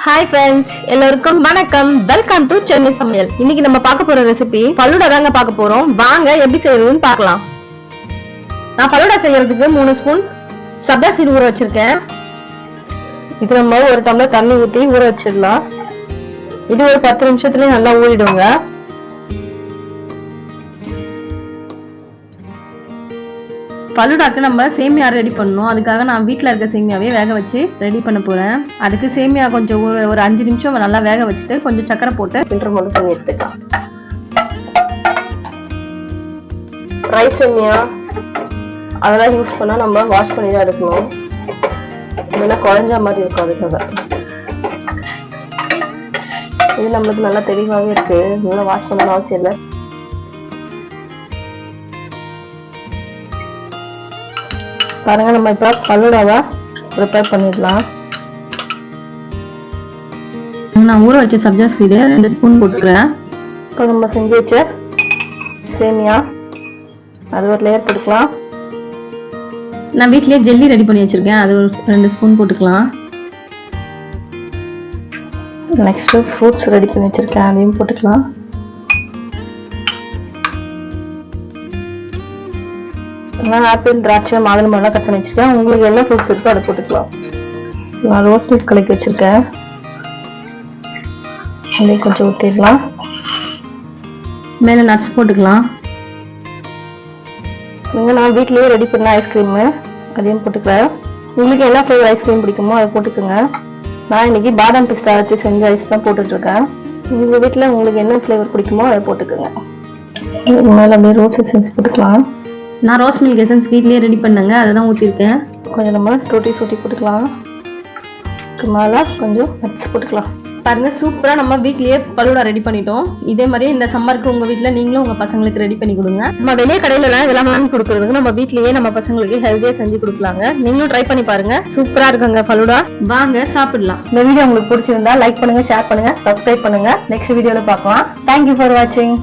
Hi friends, எல்லாருக்கும் வணக்கம். Welcome to Chennai சமையல். இன்னைக்கு நம்ம பார்க்க போற ரெசிபி பலுடா தாங்க பார்க்க போறோம். வாங்க எப்படி செய்யறதுன்னு பார்க்கலாம். நான் பலுடா செய்யறதுக்கு 3 ஸ்பூன் சப்ஜா சீடு ஊற வச்சிருக்கேன். இது நம்ம ஒரு டம்ளர் தண்ணி ஊற்றி ஊற வச்சிடலாம். இது ஒரு 10 நிமிஷத்துலயே நல்லா ஊறிடுங்க. பலுடாக்கு நம்ம சேமியா ரெடி பண்ணணும். அதுக்காக நான் வீட்டில் இருக்க சேமியாவே வேக வச்சு ரெடி பண்ண போறேன். அதுக்கு சேமியா கொஞ்சம் ஒரு 5 நிமிஷம் நல்லா வேக வச்சுட்டு கொஞ்சம் சக்கரை போட்டு ஃபில்டர் மட்டும் பண்ணி எடுத்துக்கலாம். ரைஸ் சேமியா அதெல்லாம் யூஸ் பண்ணா நம்ம வாஷ் பண்ணி தான் எடுக்கணும். இல்லைன்னா குழஞ்ச மாதிரி இருக்கும். அதுக்காக இது நம்மளுக்கு நல்லா தெளிவாகவே இருக்கு. நல்லா வாஷ் பண்ணணும் அவசியம் இல்லை. பாருங்க, நம்ம இப்போ பலுடாவா ப்ரிப்பேர் பண்ணிடலாம். நான் ஊற வச்ச சப்ஜா சீடு 2 ஸ்பூன் போட்டுக்கிறேன். இப்போ நம்ம செஞ்சு வச்ச சேமியா அது ஒரு லேயர் போட்டுக்கலாம். நான் வீட்லயே ஜெல்லி ரெடி பண்ணி வச்சிருக்கேன். அது ஒரு 2 ஸ்பூன் போட்டுக்கலாம். நெக்ஸ்ட் ஃப்ரூட்ஸ் ரெடி பண்ணி வச்சிருக்கேன். அதையும் போட்டுக்கலாம். நான் ஆப்பிள், திராட்சை, மாதுளம்பழம் கட் பண்ணி வச்சிருக்கேன். உங்களுக்கு என்ன ஃப்ரூட்ஸ் இருக்கோ அதை போட்டுக்கலாம். நான் ரோஸ் மில்க் கலக்கி வச்சிருக்கேன். அதையும் கொஞ்சம் ஊற்றிடலாம். மேலே நட்ஸ் போட்டுக்கலாம். நான் வீட்லயே ரெடி பண்ண ஐஸ்கிரீமு அதையும் போட்டுக்கிறேன். உங்களுக்கு என்ன ஃப்ளேவர் ஐஸ்கிரீம் பிடிக்குமோ அதை போட்டுக்கோங்க. நான் இன்னைக்கு பாதாம் பிஸ்தா வச்சு செஞ்ச ஐஸ் தான் போட்டுட்ருக்கேன். உங்கள் வீட்டில் உங்களுக்கு என்ன ஃப்ளேவர் பிடிக்குமோ அதை போட்டுக்கோங்க. மேலே அப்படியே ரோஸ் எசன்ஸ் போட்டுக்கலாம். நான் ரோஸ் மில்க் எசன்ஸ் வீட்லயே ரெடி பண்ணேங்க. அதை தான் ஊற்றிருக்கேன். கொஞ்சம் நம்ம டூட்டி போட்டுக்கலாம். மேலே கொஞ்சம் நட்ஸ் போட்டுக்கலாம். பாருங்க, சூப்பராக நம்ம வீட்லயே பலுடா ரெடி பண்ணிட்டோம். இதே மாதிரி இந்த சம்மருக்கு உங்கள் வீட்டில் நீங்களும் உங்கள் பசங்களுக்கு ரெடி பண்ணி கொடுங்க. நம்ம வெளியே கடையிலலாம் இதெல்லாம் வாங்கி கொடுக்குறதுக்கு நம்ம வீட்லயே நம்ம பசங்களுக்கு ஹெல்த்தியாக செஞ்சு கொடுக்கலாங்க. நீங்களும் ட்ரை பண்ணி பாருங்க. சூப்பராக இருக்குங்க பலுடா. வாங்க சாப்பிடலாம். இந்த வீடியோ உங்களுக்கு பிடிச்சிருந்தா லைக் பண்ணுங்க, ஷேர் பண்ணுங்க, சப்ஸ்கிரைப் பண்ணுங்க. நெக்ஸ்ட் வீடியோவில் பார்க்கலாம். தேங்க்யூ ஃபார் வாட்சிங்.